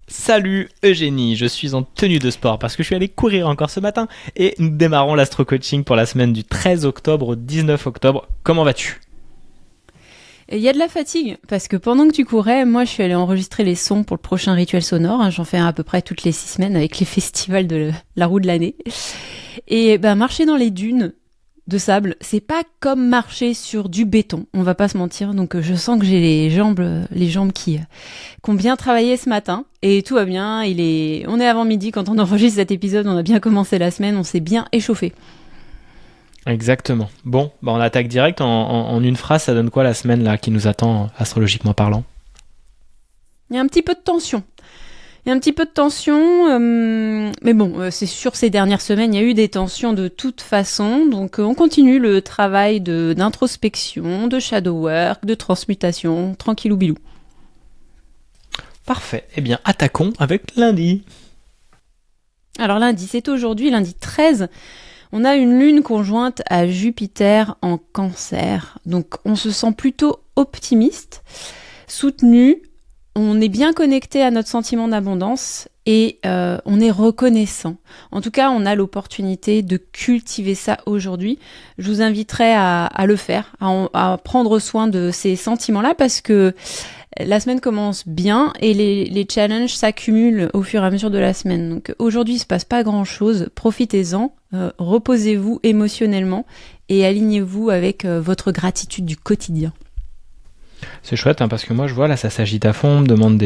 Salut Eugénie, je suis en tenue de sport parce que je suis allé courir encore ce matin et nous démarrons l'astro-coaching pour la semaine du 13 octobre au 19 octobre. Comment vas-tu? Il y a de la fatigue, parce que pendant que tu courais, moi je suis allée enregistrer les sons pour le prochain rituel sonore. J'en fais un à peu près toutes les 6 semaines avec les festivals de la roue de l'année. Et marcher dans les dunes de sable, c'est pas comme marcher sur du béton, on va pas se mentir. Donc je sens que j'ai les jambes qui ont bien travaillé ce matin. Et tout va bien, on est avant midi quand on enregistre cet épisode, on a bien commencé la semaine, on s'est bien échauffé. Exactement. Bon, on attaque direct en une phrase, ça donne quoi la semaine là qui nous attend astrologiquement parlant? Il y a un petit peu de tension. Mais bon, c'est sur ces dernières semaines, il y a eu des tensions de toute façon. Donc, on continue le travail d'introspection, de shadow work, de transmutation, tranquillou bilou. Parfait. Eh bien, attaquons avec lundi. Alors lundi, c'est aujourd'hui, lundi 13. On a une lune conjointe à Jupiter en Cancer. Donc, on se sent plutôt optimiste, soutenu. On est bien connecté à notre sentiment d'abondance et on est reconnaissant. En tout cas, on a l'opportunité de cultiver ça aujourd'hui. Je vous inviterai à le faire, à prendre soin de ces sentiments-là parce que la semaine commence bien et les challenges s'accumulent au fur et à mesure de la semaine. Donc aujourd'hui, il ne se passe pas grand-chose. Profitez-en, reposez-vous émotionnellement et alignez-vous avec votre gratitude du quotidien. C'est chouette parce que moi je vois là ça s'agite à fond, on me demande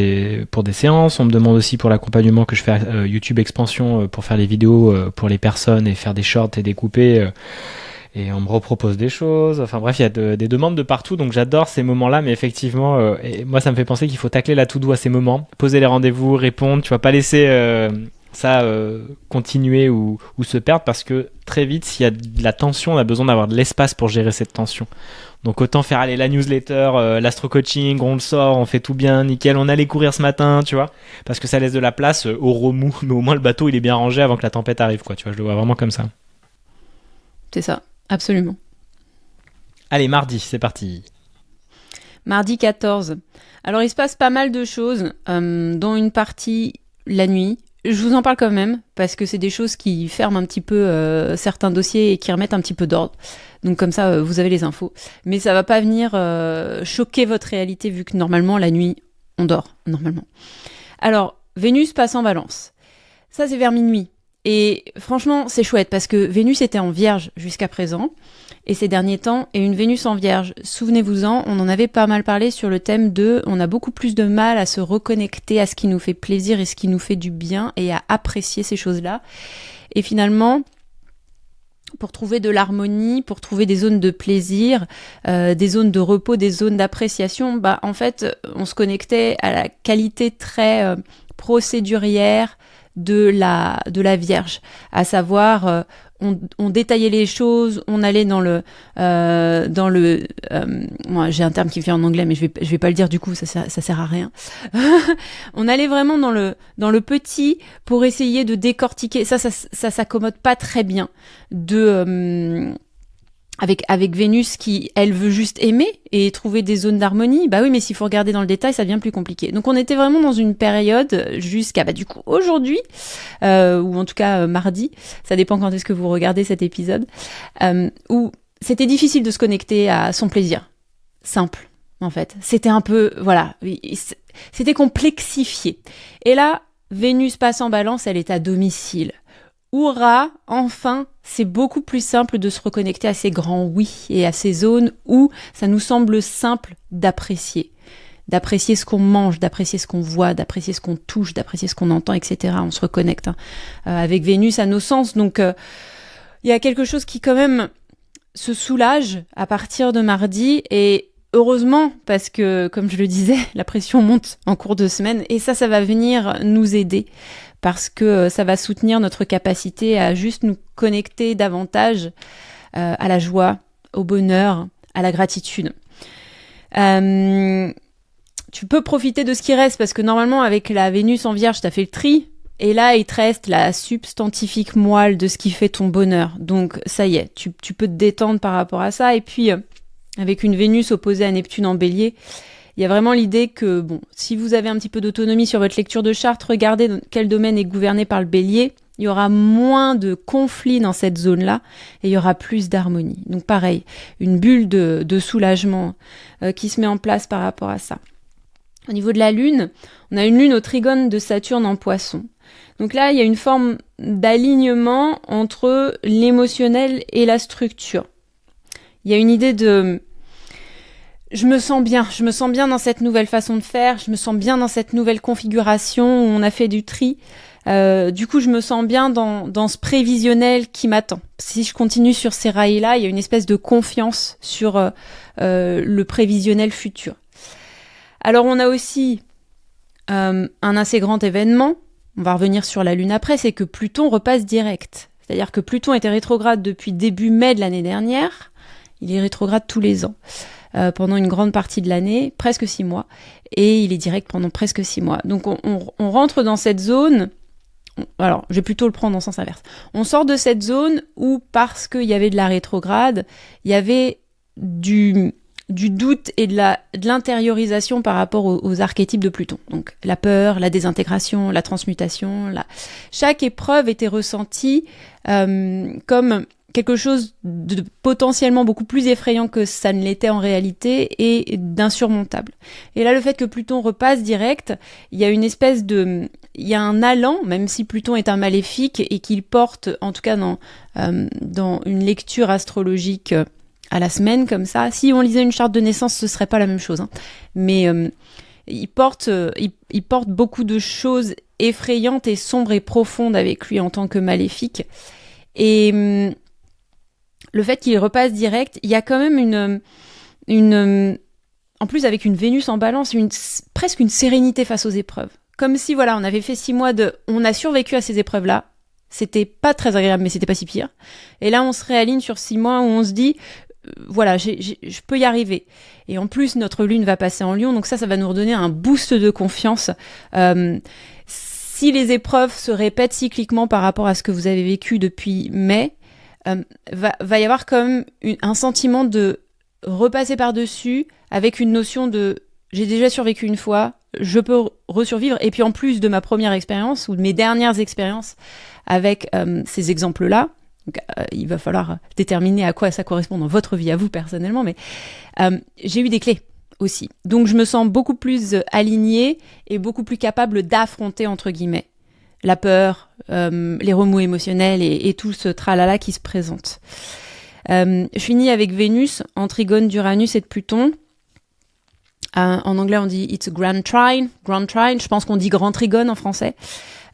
pour des séances, on me demande aussi pour l'accompagnement que je fais à YouTube Expansion pour faire les vidéos pour les personnes et faire des shorts et découper et on me repropose des choses, enfin bref il y a des demandes de partout donc j'adore ces moments là mais effectivement et moi ça me fait penser qu'il faut tacler la to-do à ces moments, poser les rendez-vous, répondre, tu vas pas laisser ça continuer ou se perdre parce que très vite s'il y a de la tension on a besoin d'avoir de l'espace pour gérer cette tension. Donc autant faire aller la newsletter, l'astro-coaching, on le sort, on fait tout bien, nickel, on allait courir ce matin, tu vois, parce que ça laisse de la place au remous, mais au moins le bateau il est bien rangé avant que la tempête arrive, quoi, tu vois, je le vois vraiment comme ça. C'est ça, absolument. Allez, mardi, c'est parti. Mardi 14. Alors il se passe pas mal de choses, dont une partie la nuit. Je vous en parle quand même, parce que c'est des choses qui ferment un petit peu certains dossiers et qui remettent un petit peu d'ordre. Donc comme ça, vous avez les infos. Mais ça va pas venir choquer votre réalité, vu que normalement, la nuit, on dort, normalement. Alors, Vénus passe en Balance. Ça, c'est vers minuit. Et franchement, c'est chouette, parce que Vénus était en Vierge jusqu'à présent, et ces derniers temps, et une Vénus en Vierge, souvenez-vous-en, on en avait pas mal parlé sur le thème de on a beaucoup plus de mal à se reconnecter à ce qui nous fait plaisir et ce qui nous fait du bien, et à apprécier ces choses-là. Et finalement, pour trouver de l'harmonie, pour trouver des zones de plaisir, des zones de repos, des zones d'appréciation, en fait, on se connectait à la qualité très procédurière de la Vierge, à savoir on détaillait les choses, on allait dans le moi j'ai un terme qui me vient en anglais mais je vais pas le dire du coup, ça sert à rien. On allait vraiment dans le petit pour essayer de décortiquer ça s'accommode pas très bien de avec Vénus qui, elle, veut juste aimer et trouver des zones d'harmonie. Bah oui, mais s'il faut regarder dans le détail, ça devient plus compliqué. Donc on était vraiment dans une période jusqu'à, du coup, aujourd'hui, ou en tout cas mardi, ça dépend quand est-ce que vous regardez cet épisode, où c'était difficile de se connecter à son plaisir. Simple, en fait. C'était un peu, voilà, c'était complexifié. Et là, Vénus passe en Balance, elle est à domicile. Hourra, enfin, c'est beaucoup plus simple de se reconnecter à ces grands oui et à ces zones où ça nous semble simple d'apprécier. D'apprécier ce qu'on mange, d'apprécier ce qu'on voit, d'apprécier ce qu'on touche, d'apprécier ce qu'on entend, etc. On se reconnecte avec Vénus à nos sens. Donc, il y a quelque chose qui quand même se soulage à partir de mardi et heureusement, parce que, comme je le disais, la pression monte en cours de semaine et ça va venir nous aider. Parce que ça va soutenir notre capacité à juste nous connecter davantage à la joie, au bonheur, à la gratitude. Tu peux profiter de ce qui reste, parce que normalement, avec la Vénus en Vierge, t'as fait le tri, et là, il te reste la substantifique moelle de ce qui fait ton bonheur. Donc, ça y est, tu peux te détendre par rapport à ça. Et puis, avec une Vénus opposée à Neptune en Bélier, Il y a vraiment l'idée que, si vous avez un petit peu d'autonomie sur votre lecture de charte, regardez quel domaine est gouverné par le bélier. Il y aura moins de conflits dans cette zone-là et il y aura plus d'harmonie. Donc pareil, une bulle de soulagement qui se met en place par rapport à ça. Au niveau de la Lune, on a une Lune au trigone de Saturne en Poisson. Donc là, il y a une forme d'alignement entre l'émotionnel et la structure. Il y a une idée de... Je me sens bien dans cette nouvelle façon de faire, je me sens bien dans cette nouvelle configuration où on a fait du tri. Du coup, je me sens bien dans ce prévisionnel qui m'attend. Si je continue sur ces rails-là, il y a une espèce de confiance sur le prévisionnel futur. Alors, on a aussi un assez grand événement. On va revenir sur la Lune après, c'est que Pluton repasse direct. C'est-à-dire que Pluton était rétrograde depuis début mai de l'année dernière. Il est rétrograde tous les ans. Pendant une grande partie de l'année, presque 6 mois. Et il est direct pendant presque 6 mois. Donc, on rentre dans cette zone... Alors, je vais plutôt le prendre en sens inverse. On sort de cette zone où, parce qu'il y avait de la rétrograde, il y avait du doute et de l'intériorisation par rapport aux archétypes de Pluton. Donc, la peur, la désintégration, la transmutation. Chaque épreuve était ressentie comme quelque chose de potentiellement beaucoup plus effrayant que ça ne l'était en réalité et d'insurmontable. Et là, le fait que Pluton repasse direct, il y a une espèce de... Il y a un allant, même si Pluton est un maléfique et qu'il porte, en tout cas dans une lecture astrologique à la semaine comme ça. Si on lisait une charte de naissance, ce serait pas la même chose. Mais il porte beaucoup de choses effrayantes et sombres et profondes avec lui en tant que maléfique. Et le fait qu'il repasse direct, il y a quand même en plus avec une Vénus en balance, presque une sérénité face aux épreuves. Comme si, voilà, on avait fait 6 mois on a survécu à ces épreuves-là. C'était pas très agréable, mais c'était pas si pire. Et là, on se réaligne sur 6 mois où on se dit, voilà, je peux y arriver. Et en plus, notre Lune va passer en Lion, donc ça va nous redonner un boost de confiance. Si les épreuves se répètent cycliquement par rapport à ce que vous avez vécu depuis mai, va y avoir quand même un sentiment de repasser par-dessus avec une notion de j'ai déjà survécu une fois, je peux resurvivre. Et puis en plus de ma première expérience ou de mes dernières expériences avec ces exemples-là, donc, il va falloir déterminer à quoi ça correspond dans votre vie à vous personnellement, mais j'ai eu des clés aussi. Donc je me sens beaucoup plus alignée et beaucoup plus capable d'affronter, entre guillemets, la peur, les remous émotionnels et tout ce tralala qui se présente. Je finis avec Vénus en trigone d'Uranus et de Pluton. En anglais, on dit « it's a grand trine ». Grand trine, je pense qu'on dit « grand trigone » en français.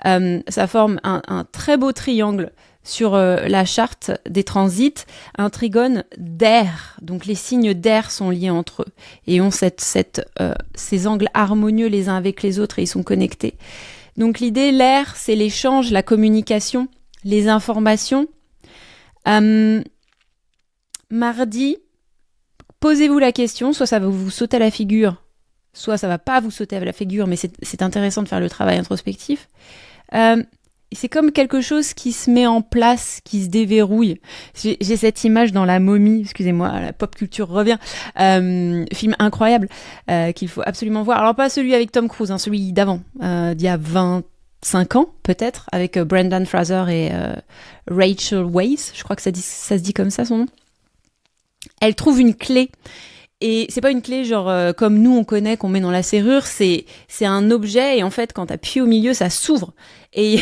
Ça forme un très beau triangle sur la charte des transits, un trigone d'air. Donc les signes d'air sont liés entre eux et ont ces angles harmonieux les uns avec les autres et ils sont connectés. Donc l'idée, l'air, c'est l'échange, la communication, les informations. Mardi, posez-vous la question, soit ça va vous sauter à la figure, soit ça va pas vous sauter à la figure, mais c'est intéressant de faire le travail introspectif. C'est comme quelque chose qui se met en place, qui se déverrouille. J'ai cette image dans La Momie, excusez-moi, la pop culture revient, film incroyable qu'il faut absolument voir. Alors pas celui avec Tom Cruise, celui d'avant, d'il y a 25 ans peut-être, avec Brendan Fraser et Rachel Weisz, je crois que ça se dit comme ça son nom. Elle trouve une clé. Et c'est pas une clé genre comme nous on connaît qu'on met dans la serrure, c'est un objet et en fait quand t'appuies au milieu ça s'ouvre et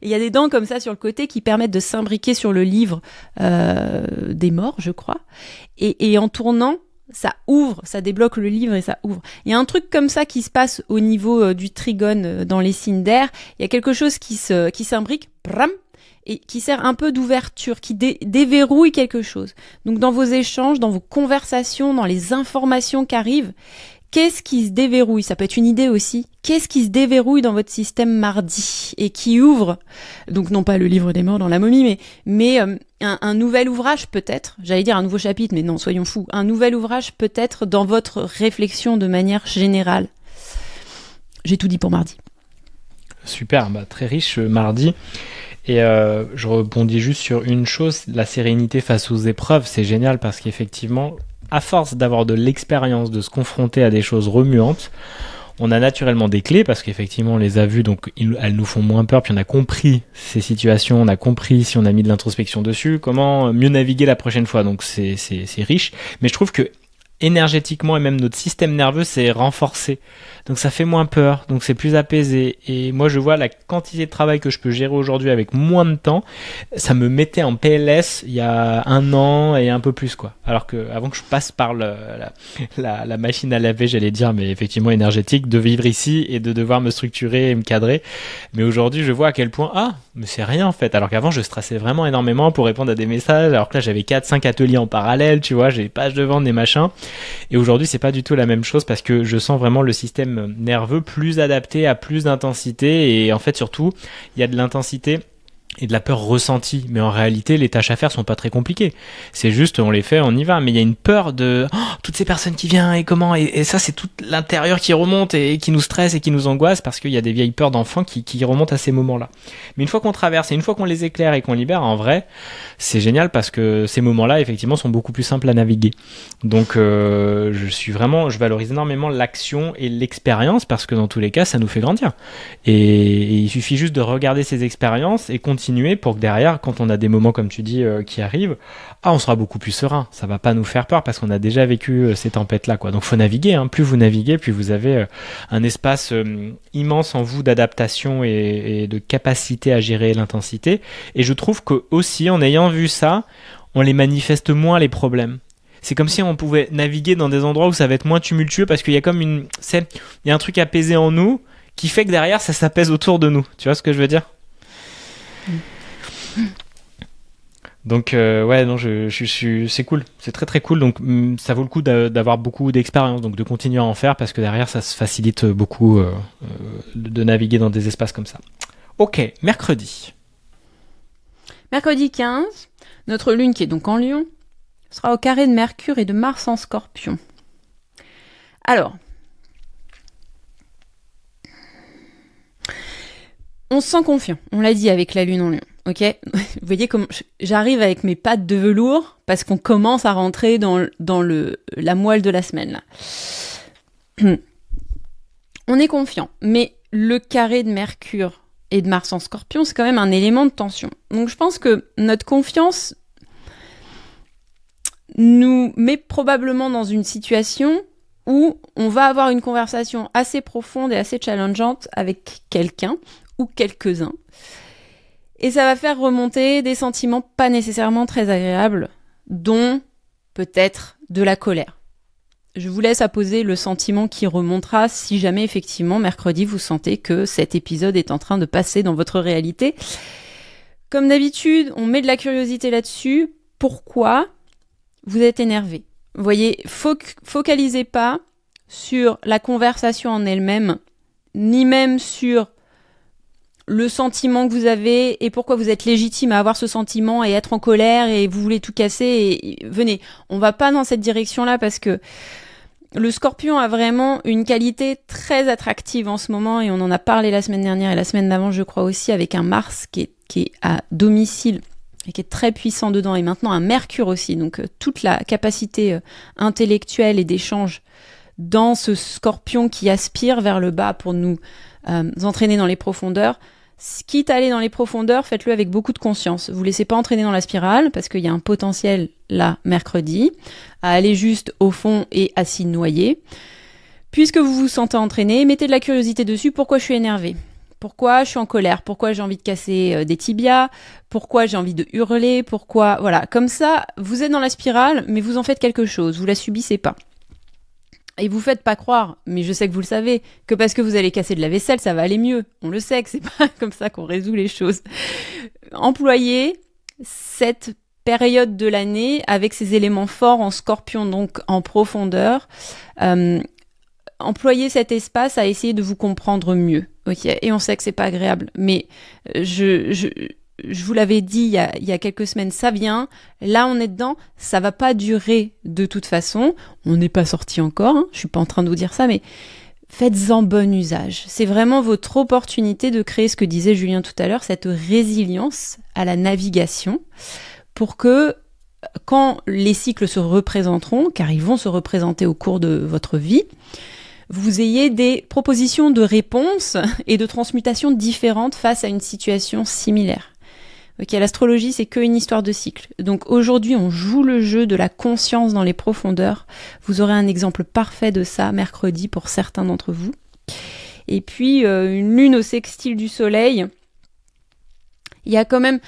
il y a des dents comme ça sur le côté qui permettent de s'imbriquer sur le livre des morts je crois et en tournant ça ouvre, ça débloque le livre et ça ouvre. Il y a un truc comme ça qui se passe au niveau du trigone dans les signes d'air, il y a quelque chose qui s'imbrique, bram, et qui sert un peu d'ouverture, qui déverrouille quelque chose. Donc dans vos échanges, dans vos conversations, dans les informations qui arrivent, qu'est-ce qui se déverrouille ? Ça peut être une idée aussi. Qu'est-ce qui se déverrouille dans votre système mardi et qui ouvre, donc non pas le livre des morts dans La Momie, mais un nouvel ouvrage peut-être, j'allais dire un nouveau chapitre, mais non, soyons fous, un nouvel ouvrage peut-être dans votre réflexion de manière générale. J'ai tout dit pour mardi. Super, très riche mardi. Et je rebondis juste sur une chose, la sérénité face aux épreuves, c'est génial parce qu'effectivement, à force d'avoir de l'expérience, de se confronter à des choses remuantes, on a naturellement des clés parce qu'effectivement on les a vues, donc elles nous font moins peur, puis on a compris ces situations, on a compris si on a mis de l'introspection dessus, comment mieux naviguer la prochaine fois, donc c'est riche. Mais je trouve que énergétiquement et même notre système nerveux s'est renforcé, donc ça fait moins peur, donc c'est plus apaisé. Et moi je vois la quantité de travail que je peux gérer aujourd'hui avec moins de temps. Ça me mettait en PLS il y a 1 an et un peu plus, quoi, alors que avant que je passe par la machine à laver, j'allais dire, mais effectivement énergétique, de vivre ici et de devoir me structurer et me cadrer. Mais aujourd'hui je vois à quel point mais c'est rien en fait, alors qu'avant je stressais vraiment énormément pour répondre à des messages, alors que là j'avais 4-5 ateliers en parallèle, tu vois, j'ai des pages de vente, des machins. Et aujourd'hui, c'est pas du tout la même chose parce que je sens vraiment le système nerveux plus adapté à plus d'intensité. Et en fait, surtout, il y a de l'intensité et de la peur ressentie. Mais en réalité, les tâches à faire sont pas très compliquées. C'est juste, on les fait, on y va. Mais il y a une peur de toutes ces personnes qui viennent et comment. Et ça, c'est tout l'intérieur qui remonte et qui nous stresse et qui nous angoisse parce qu'il y a des vieilles peurs d'enfants qui remontent à ces moments-là. Mais une fois qu'on traverse et une fois qu'on les éclaire et qu'on libère, en vrai, c'est génial parce que ces moments-là, effectivement, sont beaucoup plus simples à naviguer. Donc, je valorise énormément l'action et l'expérience parce que dans tous les cas, ça nous fait grandir. Et il suffit juste de regarder ces expériences et continuer pour que derrière, quand on a des moments comme tu dis qui arrivent, on sera beaucoup plus serein. Ça va pas nous faire peur parce qu'on a déjà vécu ces tempêtes-là, quoi. Donc faut naviguer, hein. Plus vous naviguez, plus vous avez un espace immense en vous d'adaptation et de capacité à gérer l'intensité. Et je trouve que aussi, en ayant vu ça, on les manifeste moins les problèmes. C'est comme si on pouvait naviguer dans des endroits où ça va être moins tumultueux parce qu'il y a comme il y a un truc apaisé en nous qui fait que derrière ça s'apaise autour de nous. Tu vois ce que je veux dire? Donc c'est cool, c'est très très cool. Donc ça vaut le coup d'avoir beaucoup d'expérience, donc de continuer à en faire parce que derrière ça se facilite beaucoup de naviguer dans des espaces comme ça. Ok, mercredi 15, notre lune qui est donc en Lion sera au carré de Mercure et de Mars en Scorpion. Alors, on se sent confiant, on l'a dit avec la lune en Lion. Ok, vous voyez comme j'arrive avec mes pattes de velours parce qu'on commence à rentrer dans la moelle de la semaine là. On est confiant, mais le carré de Mercure et de Mars en Scorpion, c'est quand même un élément de tension. Donc je pense que notre confiance nous met probablement dans une situation où on va avoir une conversation assez profonde et assez challengeante avec quelqu'un ou quelques-uns. Et ça va faire remonter des sentiments pas nécessairement très agréables, dont peut-être de la colère. Je vous laisse apposer le sentiment qui remontera si jamais effectivement mercredi vous sentez que cet épisode est en train de passer dans votre réalité. Comme d'habitude, on met de la curiosité là-dessus. Pourquoi vous êtes énervé? Vous voyez, focalisez pas sur la conversation en elle-même, ni même sur le sentiment que vous avez et pourquoi vous êtes légitime à avoir ce sentiment et être en colère et vous voulez tout casser. Et venez, on va pas dans cette direction-là parce que le Scorpion a vraiment une qualité très attractive en ce moment et on en a parlé la semaine dernière et la semaine d'avant, je crois aussi, avec un Mars qui est à domicile et qui est très puissant dedans et maintenant un Mercure aussi. Donc toute la capacité intellectuelle et d'échange dans ce Scorpion qui aspire vers le bas pour nous entraîner dans les profondeurs. Quitte à aller dans les profondeurs, faites-le avec beaucoup de conscience. Vous laissez pas entraîner dans la spirale parce qu'il y a un potentiel là mercredi à aller juste au fond et à s'y noyer. Puisque vous vous sentez entraîné, mettez de la curiosité dessus. Pourquoi je suis énervé? Pourquoi je suis en colère? Pourquoi j'ai envie de casser des tibias? Pourquoi j'ai envie de hurler? Pourquoi? Voilà, comme ça, vous êtes dans la spirale, mais vous en faites quelque chose. Vous la subissez pas. Et vous faites pas croire, mais je sais que vous le savez, que parce que vous allez casser de la vaisselle, ça va aller mieux. On le sait que c'est pas comme ça qu'on résout les choses. Employez cette période de l'année avec ces éléments forts en Scorpion, donc en profondeur. Employez cet espace à essayer de vous comprendre mieux. Ok, et on sait que c'est pas agréable, mais je vous l'avais dit il y a quelques semaines, ça vient. Là, on est dedans. Ça va pas durer de toute façon. On n'est pas sorti encore. Hein. Je suis pas en train de vous dire ça, mais faites-en bon usage. C'est vraiment votre opportunité de créer ce que disait Julien tout à l'heure, cette résilience à la navigation pour que quand les cycles se représenteront, car ils vont se représenter au cours de votre vie, vous ayez des propositions de réponses et de transmutation différentes face à une situation similaire. Ok, l'astrologie, c'est qu'une histoire de cycle. Donc aujourd'hui, on joue le jeu de la conscience dans les profondeurs. Vous aurez un exemple parfait de ça mercredi pour certains d'entre vous. Et puis, une lune au sextile du soleil. Il y a quand même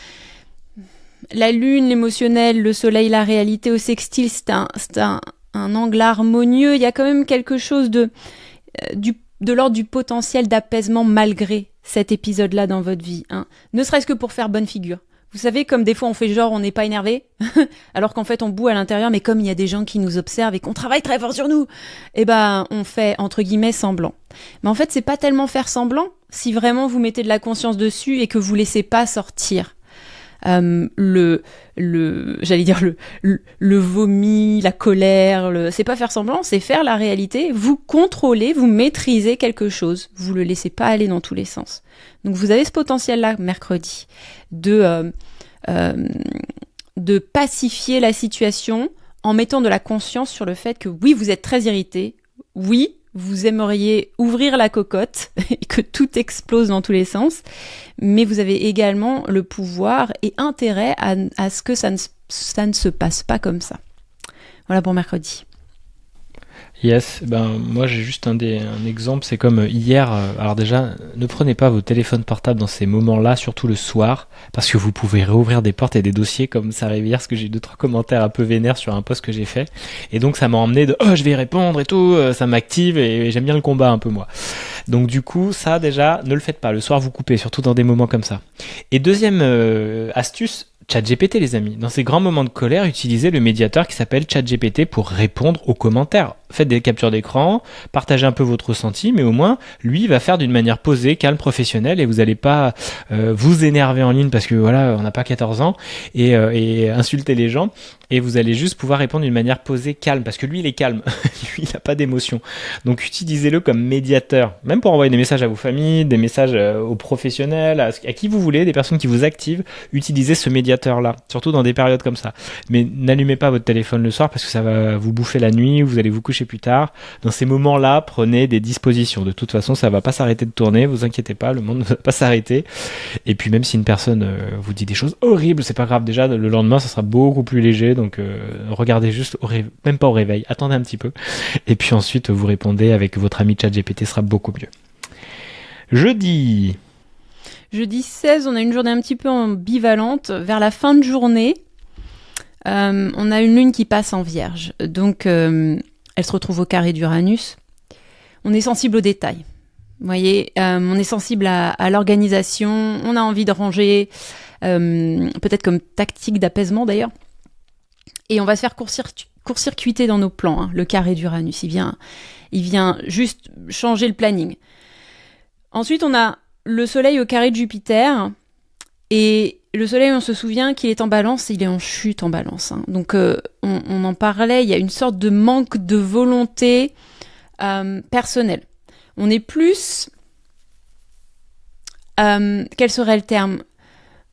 la lune, l'émotionnel, le soleil, la réalité au sextile, c'est un angle harmonieux. Il y a quand même quelque chose de l'ordre du potentiel d'apaisement malgré cet épisode-là dans votre vie. Hein. Ne serait-ce que pour faire bonne figure. Vous savez, comme des fois on fait genre on n'est pas énervé, alors qu'en fait on bout à l'intérieur, mais comme il y a des gens qui nous observent et qu'on travaille très fort sur nous, eh ben on fait entre guillemets semblant. Mais en fait c'est pas tellement faire semblant si vraiment vous mettez de la conscience dessus et que vous laissez pas sortir le vomi, la colère, c'est pas faire semblant, c'est faire la réalité, vous contrôlez, vous maîtrisez quelque chose, vous le laissez pas aller dans tous les sens. Donc vous avez ce potentiel-là mercredi de pacifier la situation en mettant de la conscience sur le fait que oui, vous êtes très irrité, oui, vous aimeriez ouvrir la cocotte et que tout explose dans tous les sens, mais vous avez également le pouvoir et intérêt à ce que ça ne se passe pas comme ça. Voilà pour mercredi. Yes, moi j'ai juste un exemple, c'est comme hier, alors déjà, ne prenez pas vos téléphones portables dans ces moments-là, surtout le soir, parce que vous pouvez réouvrir des portes et des dossiers, comme ça arrive hier, parce que j'ai eu 2-3 commentaires un peu vénères sur un post que j'ai fait, et donc ça m'a emmené de « Oh, je vais y répondre et tout », ça m'active, et j'aime bien le combat un peu moi. Donc du coup, ça déjà, ne le faites pas, le soir vous coupez, surtout dans des moments comme ça. Et deuxième astuce, ChatGPT les amis, dans ces grands moments de colère, utilisez le médiateur qui s'appelle ChatGPT pour répondre aux commentaires. Faites des captures d'écran, partagez un peu votre ressenti, mais au moins, lui, il va faire d'une manière posée, calme, professionnelle, et vous n'allez pas vous énerver en ligne parce que voilà, on n'a pas 14 ans, et insulter les gens, et vous allez juste pouvoir répondre d'une manière posée, calme, parce que lui, il est calme, lui, il n'a pas d'émotion. Donc utilisez-le comme médiateur, même pour envoyer des messages à vos familles, des messages aux professionnels, à qui vous voulez, des personnes qui vous activent, utilisez ce médiateur-là, surtout dans des périodes comme ça. Mais n'allumez pas votre téléphone le soir parce que ça va vous bouffer la nuit, vous allez vous coucher plus tard. Dans ces moments-là, prenez des dispositions. De toute façon, ça va pas s'arrêter de tourner, vous inquiétez pas, le monde ne va pas s'arrêter. Et puis même si une personne vous dit des choses horribles, c'est pas grave, déjà le lendemain ça sera beaucoup plus léger, donc regardez juste, même pas au réveil, attendez un petit peu. Et puis ensuite vous répondez avec votre ami ChatGPT, sera beaucoup mieux. Jeudi 16, on a une journée un petit peu ambivalente. Vers la fin de journée, on a une lune qui passe en Vierge. Donc, elle se retrouve au carré d'Uranus. On est sensible aux détails. Vous voyez, on est sensible à l'organisation. On a envie de ranger, peut-être comme tactique d'apaisement d'ailleurs. Et on va se faire court-circuiter dans nos plans. Hein. Le carré d'Uranus, il vient juste changer le planning. Ensuite, on a le soleil au carré de Jupiter, et le soleil, on se souvient qu'il est en balance, il est en chute en balance. Hein. Donc, on en parlait, il y a une sorte de manque de volonté personnelle. On est plus... quel serait le terme ?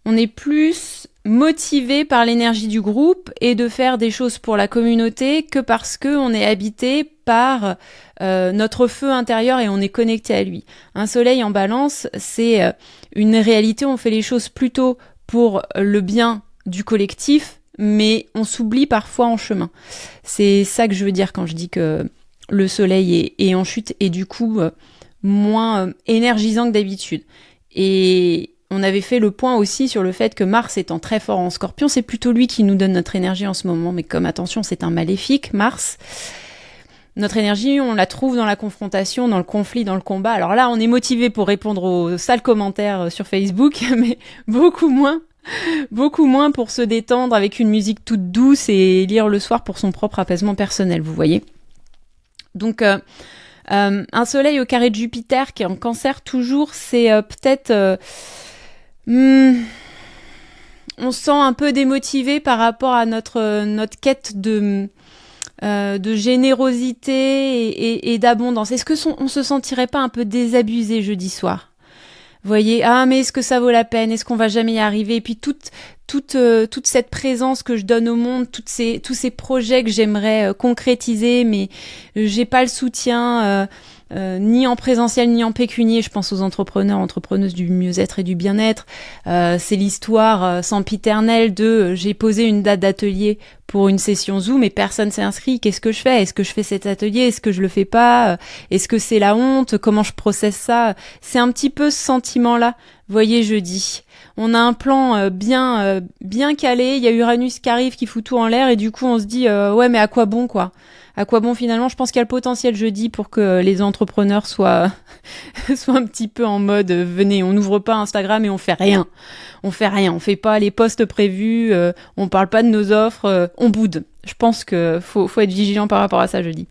On est plus motivé par l'énergie du groupe et de faire des choses pour la communauté que parce qu'on est habité par notre feu intérieur et on est connecté à lui. Un soleil en balance, c'est une réalité, on fait les choses plutôt pour le bien du collectif, mais on s'oublie parfois en chemin. C'est ça que je veux dire quand je dis que le soleil est en chute et du coup moins énergisant que d'habitude. Et on avait fait le point aussi sur le fait que Mars étant très fort en Scorpion, c'est plutôt lui qui nous donne notre énergie en ce moment. Mais comme attention, c'est un maléfique, Mars. Notre énergie, on la trouve dans la confrontation, dans le conflit, dans le combat. Alors là, on est motivé pour répondre aux sales commentaires sur Facebook, mais beaucoup moins pour se détendre avec une musique toute douce et lire le soir pour son propre apaisement personnel, vous voyez. Donc, un soleil au carré de Jupiter qui est en Cancer toujours, c'est peut-être... on se sent un peu démotivé par rapport à notre quête de générosité et d'abondance. Est-ce que on se sentirait pas un peu désabusé jeudi soir ? voyez, ah mais est-ce que ça vaut la peine, est-ce qu'on va jamais y arriver, et puis toute cette présence que je donne au monde, tous ces projets que j'aimerais concrétiser, mais j'ai pas le soutien ni en présentiel ni en pécunier. Je pense aux entrepreneurs, entrepreneuses du mieux-être et du bien-être. C'est l'histoire sempiternelle de j'ai posé une date d'atelier pour une session Zoom et personne s'est inscrit. Qu'est-ce que je fais? Est-ce que je fais cet atelier? Est-ce que je le fais pas? Est-ce que c'est la honte? Comment je processe ça? C'est un petit peu ce sentiment-là. Voyez jeudi. On a un plan bien calé. Il y a Uranus qui arrive, qui fout tout en l'air et du coup on se dit ouais mais à quoi bon quoi? À quoi bon finalement? Je pense qu'il y a le potentiel jeudi pour que les entrepreneurs soient un petit peu en mode venez, on n'ouvre pas Instagram et on fait rien. On fait pas les posts prévus, on parle pas de nos offres, on boude. Je pense que faut être vigilant par rapport à ça jeudi.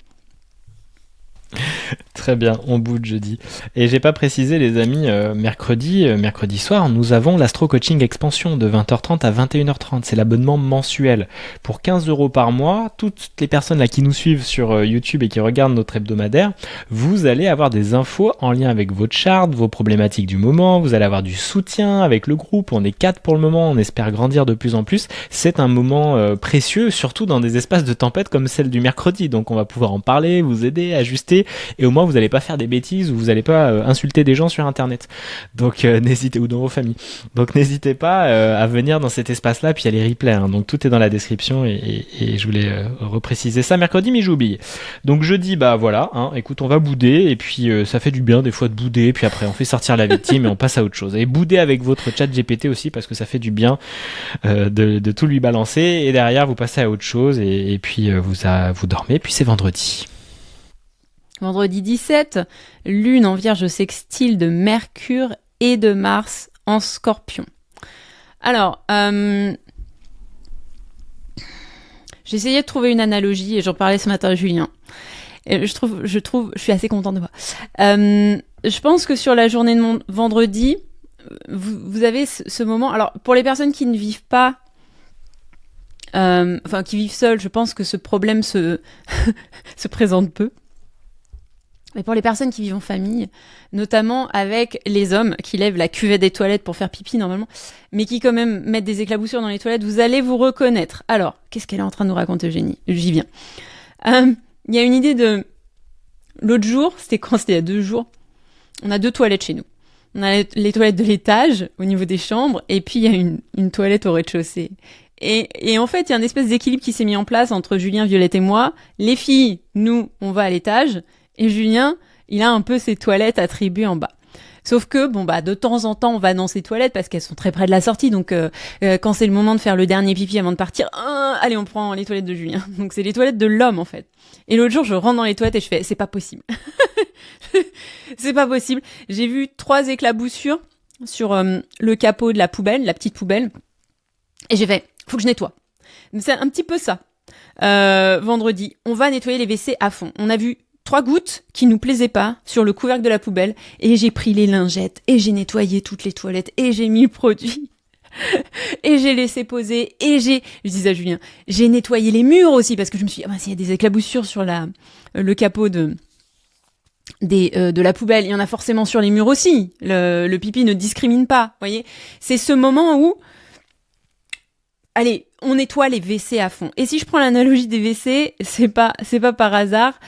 Très bien, on boude jeudi. Et j'ai pas précisé les amis, mercredi soir, nous avons l'Astro Coaching Expansion de 20h30 à 21h30. C'est l'abonnement mensuel. Pour 15 € par mois, toutes les personnes là qui nous suivent sur YouTube et qui regardent notre hebdomadaire, vous allez avoir des infos en lien avec votre charte, vos problématiques du moment, vous allez avoir du soutien avec le groupe. On est 4 pour le moment, on espère grandir de plus en plus. C'est un moment précieux, surtout dans des espaces de tempête comme celle du mercredi. Donc on va pouvoir en parler, vous aider, ajuster, et au moins vous n'allez pas faire des bêtises ou vous n'allez pas insulter des gens sur internet. Donc n'hésitez, ou dans vos familles. Donc n'hésitez pas à venir dans cet espace-là, puis il y a les replays, hein. Donc tout est dans la description et je voulais repréciser ça mercredi, mais j'ai oublié. Donc jeudi, bah voilà, hein, écoute, on va bouder et puis ça fait du bien des fois de bouder, puis après on fait sortir la victime et on passe à autre chose. Et bouder avec votre chat GPT aussi parce que ça fait du bien de tout lui balancer et derrière vous passez à autre chose et puis vous dormez, puis c'est vendredi. Vendredi 17, lune en vierge sextile de Mercure et de Mars en Scorpion. Alors, j'ai essayé de trouver une analogie et j'en parlais ce matin à Julien. Et je suis assez contente de moi. Je pense que sur la journée de vendredi, vous avez ce moment. Alors, pour les personnes qui ne vivent pas, qui vivent seules, je pense que ce problème se présente peu. Mais pour les personnes qui vivent en famille, notamment avec les hommes qui lèvent la cuvette des toilettes pour faire pipi normalement, mais qui quand même mettent des éclaboussures dans les toilettes, vous allez vous reconnaître. Alors, qu'est-ce qu'elle est en train de nous raconter, Eugénie? J'y viens. Il y a une idée de... L'autre jour, c'était il y a 2 jours, on a 2 toilettes chez nous. On a les toilettes de l'étage, au niveau des chambres, et puis il y a une toilette au rez-de-chaussée. Et en fait, il y a une espèce d'équilibre qui s'est mis en place entre Julien, Violette et moi. Les filles, nous, on va à l'étage, et Julien, il a un peu ses toilettes attribuées en bas. Sauf que, de temps en temps, on va dans ces toilettes parce qu'elles sont très près de la sortie. Donc, quand c'est le moment de faire le dernier pipi avant de partir, allez, on prend les toilettes de Julien. Donc, c'est les toilettes de l'homme, en fait. Et l'autre jour, je rentre dans les toilettes et je fais, c'est pas possible. C'est pas possible. J'ai vu 3 éclaboussures sur le capot de la poubelle, la petite poubelle. Et j'ai fait, faut que je nettoie. C'est un petit peu ça. Vendredi, on va nettoyer les WC à fond. On a vu 3 gouttes qui nous plaisaient pas sur le couvercle de la poubelle et j'ai pris les lingettes et j'ai nettoyé toutes les toilettes et j'ai mis le produit et j'ai laissé poser et je disais à Julien, j'ai nettoyé les murs aussi parce que je me suis dit, s'il y a des éclaboussures sur le capot de la poubelle, il y en a forcément sur les murs aussi. Le pipi ne discrimine pas, voyez. C'est ce moment où allez, on nettoie les WC à fond. Et si je prends l'analogie des WC, c'est pas par hasard,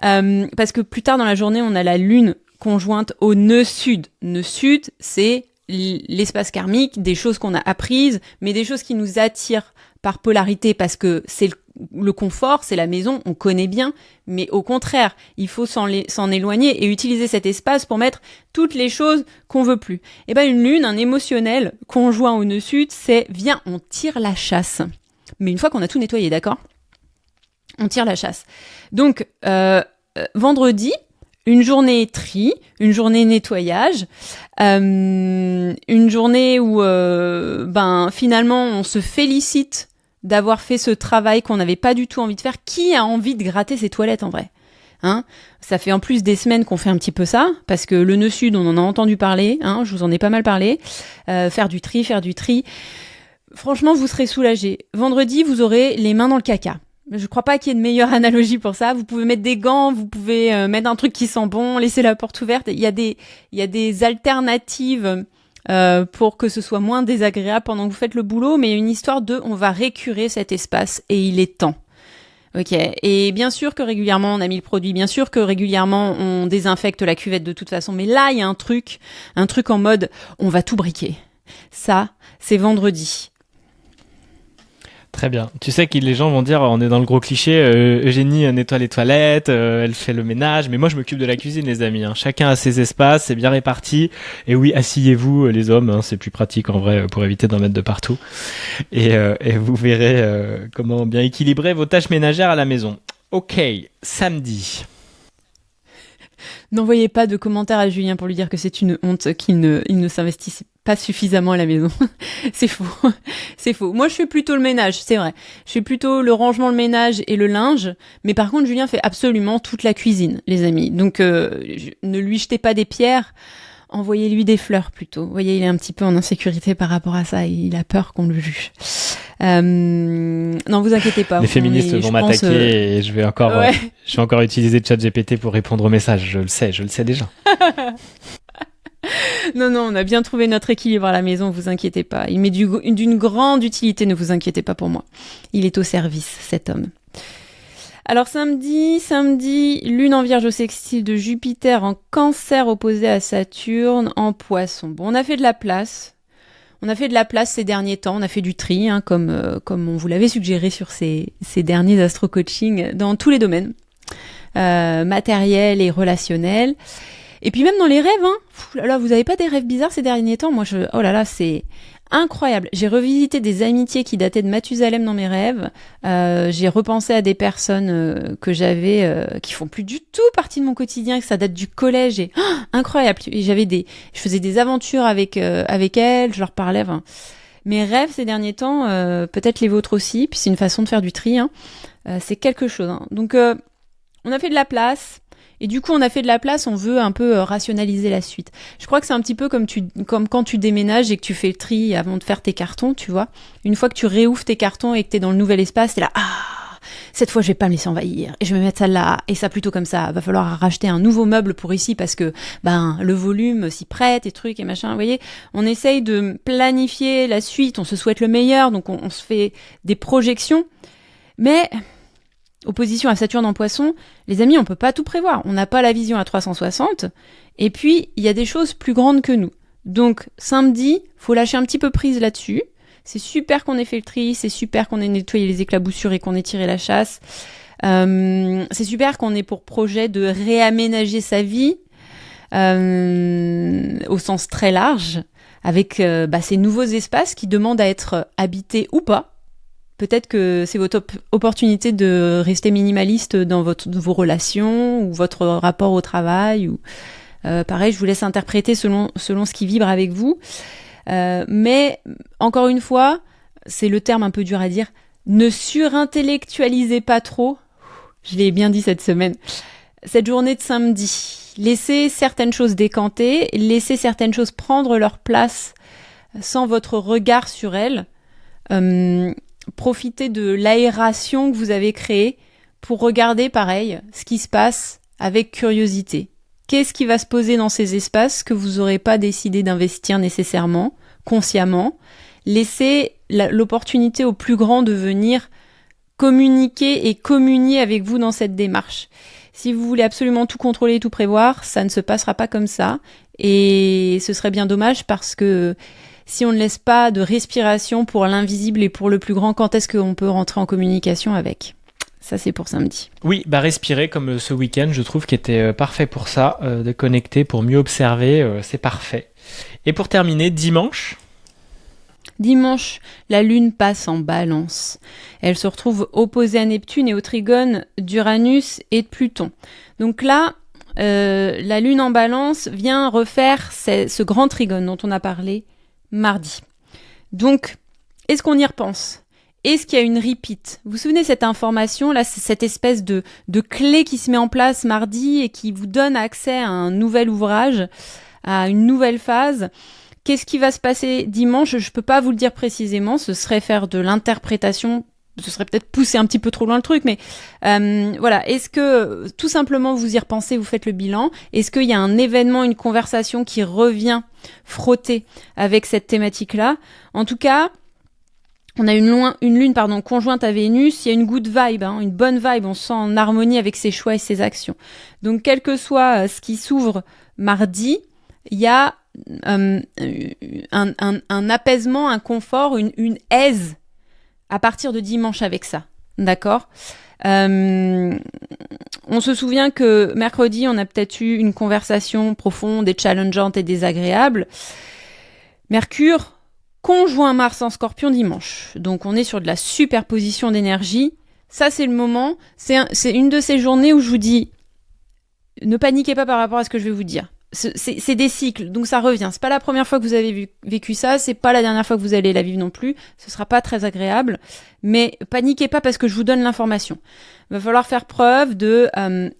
parce que plus tard dans la journée, on a la lune conjointe au nœud sud. Nœud sud, c'est l'espace karmique, des choses qu'on a apprises, mais des choses qui nous attirent par polarité parce que c'est le confort, c'est la maison, on connaît bien, mais au contraire, il faut s'en éloigner et utiliser cet espace pour mettre toutes les choses qu'on veut plus. Et une lune, un émotionnel conjoint au nœud sud, c'est viens, on tire la chasse. Mais une fois qu'on a tout nettoyé, d'accord ? On tire la chasse. Donc, vendredi, une journée tri, une journée nettoyage, une journée où finalement on se félicite d'avoir fait ce travail qu'on n'avait pas du tout envie de faire. Qui a envie de gratter ses toilettes en vrai ? Ça fait en plus des semaines qu'on fait un petit peu ça, parce que le nœud sud, on en a entendu parler, je vous en ai pas mal parlé. Faire du tri. Franchement, vous serez soulagés. Vendredi, vous aurez les mains dans le caca. Je crois pas qu'il y ait de meilleure analogie pour ça. Vous pouvez mettre des gants, vous pouvez mettre un truc qui sent bon, laisser la porte ouverte. Il y a des alternatives pour que ce soit moins désagréable pendant que vous faites le boulot, mais il y a une histoire on va récurer cet espace et il est temps. Ok. Et bien sûr que régulièrement on a mis le produit, bien sûr que régulièrement on désinfecte la cuvette de toute façon, mais là il y a un truc en mode on va tout briquer. Ça, c'est vendredi. Très bien. Tu sais que les gens vont dire, on est dans le gros cliché, Eugénie nettoie les toilettes, elle fait le ménage, mais moi je m'occupe de la cuisine, les amis. Chacun a ses espaces, c'est bien réparti. Et oui, asseyez-vous, les hommes, c'est plus pratique en vrai pour éviter d'en mettre de partout. Et vous verrez comment bien équilibrer vos tâches ménagères à la maison. Ok, samedi. N'envoyez pas de commentaires à Julien pour lui dire que c'est une honte qu'il ne s'investisse pas suffisamment à la maison. C'est faux. C'est faux. Moi, je fais plutôt le ménage, c'est vrai. Je fais plutôt le rangement, le ménage et le linge. Mais par contre, Julien fait absolument toute la cuisine, les amis. Donc, ne lui jetez pas des pierres. Envoyez-lui des fleurs plutôt. Vous voyez, il est un petit peu en insécurité par rapport à ça. Il a peur qu'on le juge. Non, vous inquiétez pas. Les féministes vont m'attaquer et je vais encore utiliser ChatGPT pour répondre aux messages. Je le sais déjà. Non, on a bien trouvé notre équilibre à la maison, vous inquiétez pas. Il m'est d'une grande utilité, ne vous inquiétez pas pour moi. Il est au service, cet homme. Alors samedi, lune en Vierge au sextile de Jupiter en Cancer opposé à Saturne en Poisson. Bon, on a fait de la place. Ces derniers temps, on a fait du tri, comme on vous l'avait suggéré sur ces derniers astro-coaching dans tous les domaines, matériel et relationnel. Et puis même dans les rêves, là, vous avez pas des rêves bizarres ces derniers temps? Moi, oh là là, c'est incroyable. J'ai revisité des amitiés qui dataient de Mathusalem dans mes rêves. J'ai repensé à des personnes que j'avais, qui font plus du tout partie de mon quotidien, que ça date du collège. Et incroyable. Et je faisais des aventures avec elles, je leur parlais. Mes rêves ces derniers temps, peut-être les vôtres aussi. Puis c'est une façon de faire du tri. C'est quelque chose. Donc, on a fait de la place. Et du coup, on a fait de la place, on veut un peu rationaliser la suite. Je crois que c'est un petit peu comme quand tu déménages et que tu fais le tri avant de faire tes cartons, tu vois. Une fois que tu réouvres tes cartons et que t'es dans le nouvel espace, t'es là, cette fois, je vais pas me laisser envahir. Et je vais mettre ça là. Et ça, plutôt comme ça. Va falloir racheter un nouveau meuble pour ici parce que, le volume s'y prête et trucs et machin. Vous voyez, on essaye de planifier la suite. On se souhaite le meilleur. Donc, on se fait des projections. Mais, opposition à Saturne en Poisson, les amis, on peut pas tout prévoir. On n'a pas la vision à 360. Et puis, il y a des choses plus grandes que nous. Donc, samedi, faut lâcher un petit peu prise là-dessus. C'est super qu'on ait fait le tri, c'est super qu'on ait nettoyé les éclaboussures et qu'on ait tiré la chasse. C'est super qu'on ait pour projet de réaménager sa vie au sens très large, avec ces nouveaux espaces qui demandent à être habités ou pas. Peut-être que c'est votre opportunité de rester minimaliste dans vos relations ou votre rapport au travail. Ou pareil, je vous laisse interpréter selon ce qui vibre avec vous. Mais encore une fois, c'est le terme un peu dur à dire, ne surintellectualisez pas trop. Je l'ai bien dit cette semaine. Cette journée de samedi, laissez certaines choses décanter, laissez certaines choses prendre leur place sans votre regard sur elles. Profitez de l'aération que vous avez créée pour regarder, pareil, ce qui se passe avec curiosité. Qu'est-ce qui va se poser dans ces espaces que vous n'aurez pas décidé d'investir nécessairement, consciemment? Laissez l'opportunité au plus grand de venir communiquer et communier avec vous dans cette démarche. Si vous voulez absolument tout contrôler, tout prévoir, ça ne se passera pas comme ça. Et ce serait bien dommage parce que si on ne laisse pas de respiration pour l'invisible et pour le plus grand, quand est-ce qu'on peut rentrer en communication avec ? Ça, c'est pour samedi. Oui, respirer comme ce week-end, je trouve qu'il était parfait pour ça, de connecter, pour mieux observer, c'est parfait. Et pour terminer, dimanche, la Lune passe en Balance. Elle se retrouve opposée à Neptune et au trigone d'Uranus et de Pluton. Donc là, la Lune en Balance vient refaire ce grand trigone dont on a parlé mardi. Donc, est-ce qu'on y repense ? Est-ce qu'il y a une repeat ? Vous vous souvenez cette information, là, cette espèce de clé qui se met en place mardi et qui vous donne accès à un nouvel ouvrage, à une nouvelle phase. Qu'est-ce qui va se passer dimanche ? Je ne peux pas vous le dire précisément, ce serait faire de l'interprétation ce serait peut-être pousser un petit peu trop loin le truc, mais voilà. Est-ce que tout simplement vous y repensez, vous faites le bilan? Est-ce qu'il y a un événement, une conversation qui revient frotter avec cette thématique-là? En tout cas, on a une lune conjointe à Vénus, il y a une good vibe, une bonne vibe, on se sent en harmonie avec ses choix et ses actions. Donc quel que soit ce qui s'ouvre mardi, il y a un apaisement, un confort, une aise à partir de dimanche avec ça. D'accord ? On se souvient que mercredi, on a peut-être eu une conversation profonde et challengeante et désagréable. Mercure conjoint Mars en Scorpion dimanche. Donc on est sur de la superposition d'énergie. Ça, c'est le moment. C'est une de ces journées où je vous dis, ne paniquez pas par rapport à ce que je vais vous dire. C'est des cycles, donc ça revient. C'est pas la première fois que vous avez vécu ça, c'est pas la dernière fois que vous allez la vivre non plus. Ce sera pas très agréable, mais paniquez pas parce que je vous donne l'information. Il va falloir faire preuve de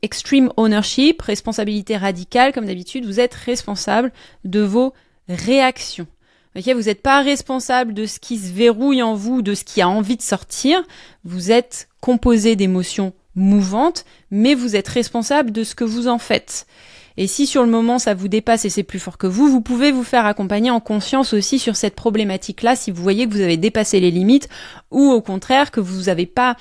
extreme ownership, responsabilité radicale, comme d'habitude. Vous êtes responsable de vos réactions. Okay, vous n'êtes pas responsable de ce qui se verrouille en vous, de ce qui a envie de sortir. Vous êtes composé d'émotions mouvantes, mais vous êtes responsable de ce que vous en faites. Et si sur le moment ça vous dépasse et c'est plus fort que vous pouvez vous faire accompagner en conscience aussi sur cette problématique-là si vous voyez que vous avez dépassé les limites ou au contraire que vous n'êtes pas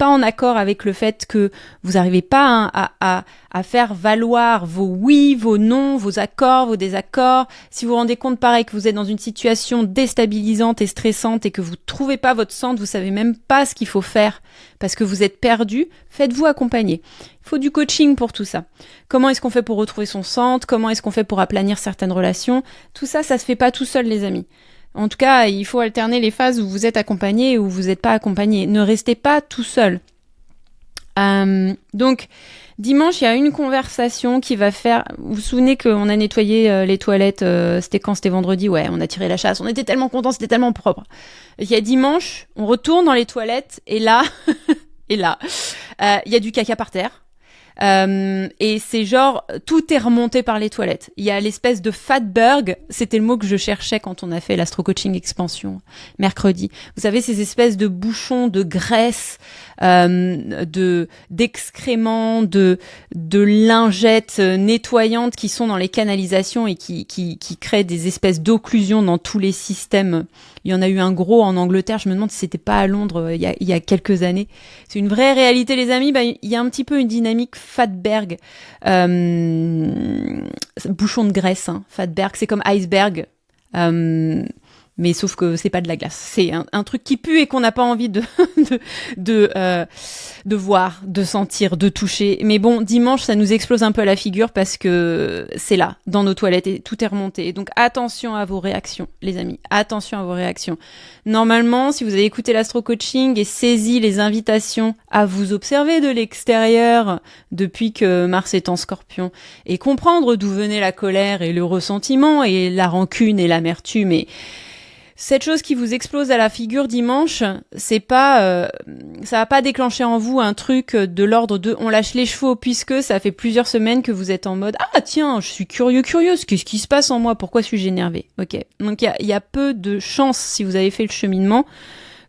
en accord avec le fait que vous n'arrivez pas à faire valoir vos oui, vos non, vos accords, vos désaccords. Si vous vous rendez compte pareil que vous êtes dans une situation déstabilisante et stressante et que vous trouvez pas votre centre, vous savez même pas ce qu'il faut faire parce que vous êtes perdu, faites-vous accompagner. Il faut du coaching pour tout ça. Comment est-ce qu'on fait pour retrouver son centre? Comment est-ce qu'on fait pour aplanir certaines relations? Tout ça, ça se fait pas tout seul, les amis. En tout cas, il faut alterner les phases où vous êtes accompagné et où vous n'êtes pas accompagné. Ne restez pas tout seul. Donc, dimanche, il y a une conversation qui va faire... Vous vous souvenez qu'on a nettoyé les toilettes, c'était quand? C'était vendredi, ouais, on a tiré la chasse. On était tellement contents, c'était tellement propre. Il y a dimanche, on retourne dans les toilettes et là, il y a du caca par terre. Et c'est genre tout est remonté par les toilettes. Il y a l'espèce de fatberg, c'était le mot que je cherchais quand on a fait l'astro coaching expansion mercredi. Vous savez, ces espèces de bouchons de graisse, d'excréments, de lingettes nettoyantes qui sont dans les canalisations et qui créent des espèces d'occlusions dans tous les systèmes. Il y en a eu un gros en Angleterre, je me demande si c'était pas à Londres il y a quelques années. C'est une vraie réalité, les amis. Il y a un petit peu une dynamique fatberg, bouchon de graisse, fatberg, c'est comme iceberg, mais sauf que c'est pas de la glace. C'est un truc qui pue et qu'on n'a pas envie de voir, de sentir, de toucher. Mais bon, dimanche, ça nous explose un peu à la figure parce que c'est là, dans nos toilettes, et tout est remonté. Donc attention à vos réactions, les amis. Attention à vos réactions. Normalement, si vous avez écouté l'astro-coaching et saisi les invitations à vous observer de l'extérieur depuis que Mars est en Scorpion et comprendre d'où venait la colère et le ressentiment et la rancune et l'amertume et cette chose qui vous explose à la figure dimanche, c'est pas, ça va pas déclencher en vous un truc de l'ordre de on lâche les chevaux puisque ça fait plusieurs semaines que vous êtes en mode ah tiens je suis curieuse, qu'est-ce qui se passe en moi, pourquoi suis-je énervé? Ok, donc il y a peu de chances si vous avez fait le cheminement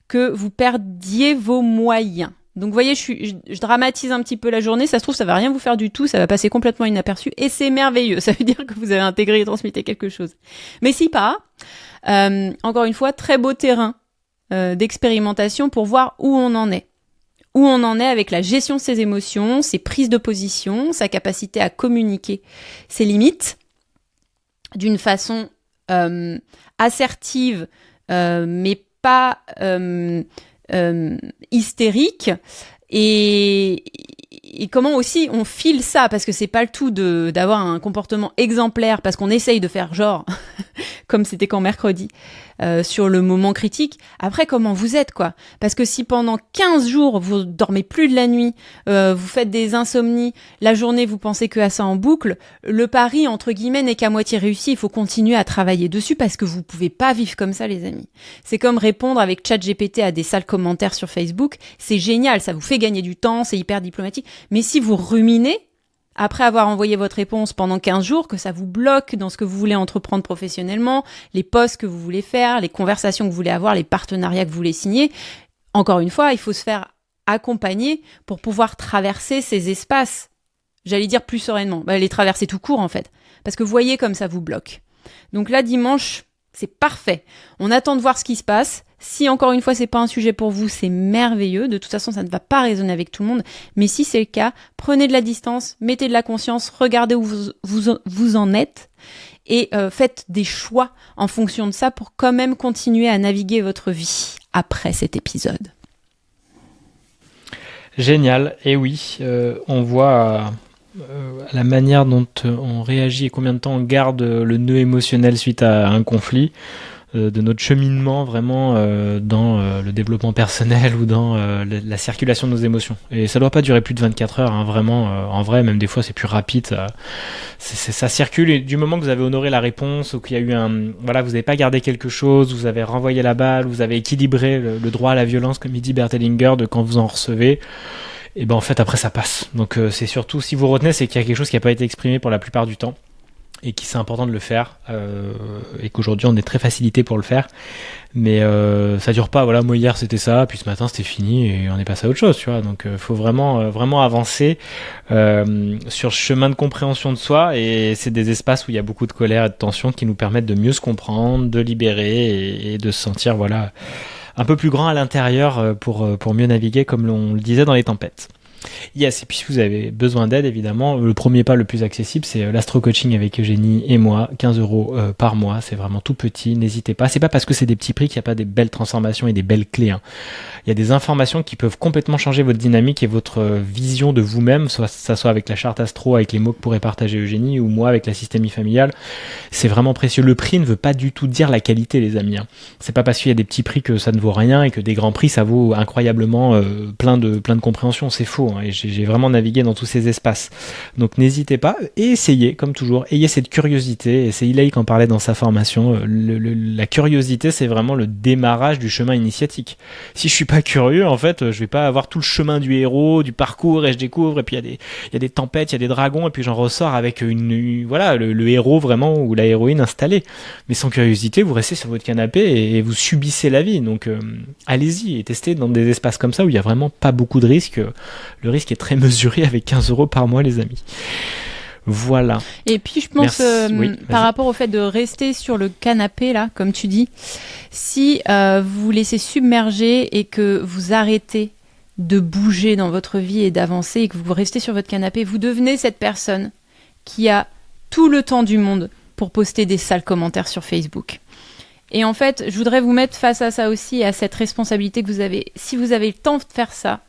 que vous perdiez vos moyens. Donc vous voyez, je dramatise un petit peu la journée, ça se trouve ça va rien vous faire du tout, ça va passer complètement inaperçu et c'est merveilleux, ça veut dire que vous avez intégré et transmis quelque chose. Mais si pas, encore une fois, très beau terrain d'expérimentation pour voir où on en est. Où on en est avec la gestion de ses émotions, ses prises de position, sa capacité à communiquer ses limites d'une façon assertive, mais pas hystérique. Et comment aussi on file ça, parce que c'est pas le tout d'avoir un comportement exemplaire parce qu'on essaye de faire genre comme c'était quand mercredi sur le moment critique. Après, comment vous êtes quoi? Parce que si pendant 15 jours vous dormez plus de la nuit, vous faites des insomnies, la journée vous pensez que à ça en boucle, le pari entre guillemets n'est qu'à moitié réussi. Il faut continuer à travailler dessus parce que vous pouvez pas vivre comme ça, les amis. C'est comme répondre avec ChatGPT à des sales commentaires sur Facebook. C'est génial, ça vous fait gagner du temps, c'est hyper diplomatique. Mais si vous ruminez après avoir envoyé votre réponse pendant 15 jours, que ça vous bloque dans ce que vous voulez entreprendre professionnellement, les posts que vous voulez faire, les conversations que vous voulez avoir, les partenariats que vous voulez signer, encore une fois, il faut se faire accompagner pour pouvoir traverser ces espaces. J'allais dire plus sereinement. Les traverser tout court, en fait. Parce que vous voyez comme ça vous bloque. Donc là, dimanche, c'est parfait. On attend de voir ce qui se passe. Si, encore une fois, c'est pas un sujet pour vous, c'est merveilleux. De toute façon, ça ne va pas résonner avec tout le monde. Mais si c'est le cas, prenez de la distance, mettez de la conscience, regardez où vous en êtes et faites des choix en fonction de ça pour quand même continuer à naviguer votre vie après cet épisode. Génial. Et oui, on voit la manière dont on réagit et combien de temps on garde le nœud émotionnel suite à un conflit, de notre cheminement vraiment dans le développement personnel ou dans la circulation de nos émotions. Et ça doit pas durer plus de 24 heures, hein, vraiment. En vrai, même des fois, c'est plus rapide. Ça circule. Et du moment que vous avez honoré la réponse ou qu'il y a eu vous n'avez pas gardé quelque chose, vous avez renvoyé la balle, vous avez équilibré le droit à la violence, comme il dit Bert Hellinger, de quand vous en recevez. Et ben en fait après ça passe. Donc c'est surtout, si vous retenez, c'est qu'il y a quelque chose qui n'a pas été exprimé pour la plupart du temps et qu'il c'est important de le faire et qu'aujourd'hui on est très facilité pour le faire. Mais ça dure pas. Voilà, moi hier c'était ça, puis ce matin c'était fini et on est passé à autre chose, tu vois. Donc faut vraiment avancer sur le chemin de compréhension de soi, et c'est des espaces où il y a beaucoup de colère et de tension qui nous permettent de mieux se comprendre, de libérer et de se sentir un peu plus grand à l'intérieur pour mieux naviguer, comme on le disait dans les tempêtes. Yes, et puis si vous avez besoin d'aide, évidemment, le premier pas le plus accessible, c'est l'astro-coaching avec Eugénie et moi, 15 € par mois, c'est vraiment tout petit, n'hésitez pas. C'est pas parce que c'est des petits prix qu'il n'y a pas des belles transformations et des belles clés, hein. Il y a des informations qui peuvent complètement changer votre dynamique et votre vision de vous-même, soit avec la charte astro, avec les mots que pourrait partager Eugénie, ou moi avec la systémie familiale. C'est vraiment précieux. Le prix ne veut pas du tout dire la qualité, les amis, hein. C'est pas parce qu'il y a des petits prix que ça ne vaut rien et que des grands prix ça vaut incroyablement plein de compréhension. C'est faux, hein, et j'ai vraiment navigué dans tous ces espaces. Donc n'hésitez pas et essayez, comme toujours, ayez cette curiosité. Et c'est Ilaïk en parlait dans sa formation. La curiosité, c'est vraiment le démarrage du chemin initiatique. Si je suis pas curieux, en fait, je vais pas avoir tout le chemin du héros, du parcours, et je découvre, et puis il y a des tempêtes, il y a des dragons, et puis j'en ressors avec le héros vraiment, ou la héroïne installée. Mais sans curiosité, vous restez sur votre canapé et vous subissez la vie. Donc allez-y et testez dans des espaces comme ça où il y a vraiment pas beaucoup de risques. Le risque est très mesuré avec 15 € par mois, les amis. Voilà. Et puis je pense, par rapport au fait de rester sur le canapé, là, comme tu dis, si vous vous laissez submerger et que vous arrêtez de bouger dans votre vie et d'avancer et que vous restez sur votre canapé, vous devenez cette personne qui a tout le temps du monde pour poster des sales commentaires sur Facebook. Et en fait, je voudrais vous mettre face à ça aussi, à cette responsabilité que vous avez. Si vous avez le temps de faire ça,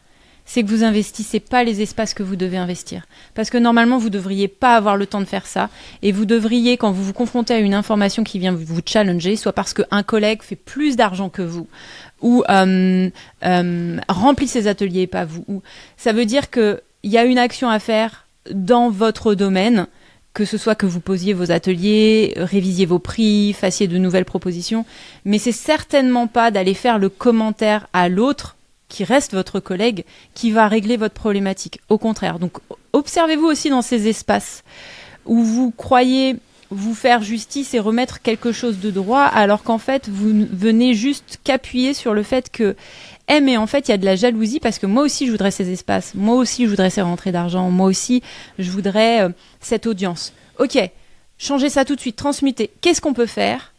c'est que vous investissez pas les espaces que vous devez investir. Parce que normalement, vous devriez pas avoir le temps de faire ça. Et vous devriez, quand vous vous confrontez à une information qui vient vous challenger, soit parce qu'un collègue fait plus d'argent que vous, ou remplit ses ateliers et pas vous. Ou, ça veut dire qu'il y a une action à faire dans votre domaine, que ce soit que vous posiez vos ateliers, révisiez vos prix, fassiez de nouvelles propositions. Mais c'est certainement pas d'aller faire le commentaire à l'autre, qui reste votre collègue, qui va régler votre problématique. Au contraire. Donc, observez-vous aussi dans ces espaces où vous croyez vous faire justice et remettre quelque chose de droit, alors qu'en fait, vous venez juste qu'appuyer sur le fait que mais en fait, il y a de la jalousie parce que moi aussi, je voudrais ces espaces. Moi aussi, je voudrais ces rentrées d'argent. Moi aussi, je voudrais cette audience. Ok, changez ça tout de suite, transmutez. Qu'est-ce qu'on peut faire ?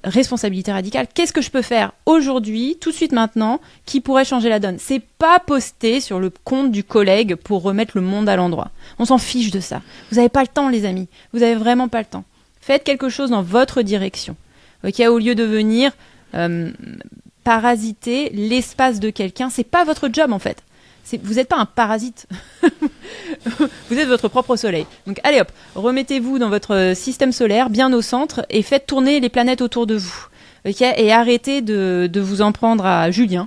Responsabilité radicale. Qu'est-ce que je peux faire aujourd'hui, tout de suite maintenant, qui pourrait changer la donne ? C'est pas poster sur le compte du collègue pour remettre le monde à l'endroit. On s'en fiche de ça. Vous n'avez pas le temps, les amis. Vous n'avez vraiment pas le temps. Faites quelque chose dans votre direction. Ok, au lieu de venir parasiter l'espace de quelqu'un, c'est pas votre job en fait. Vous n'êtes pas un parasite. Vous êtes votre propre soleil. Donc allez hop, remettez-vous dans votre système solaire, bien au centre, et faites tourner les planètes autour de vous. Okay, et arrêtez de vous en prendre à Julien.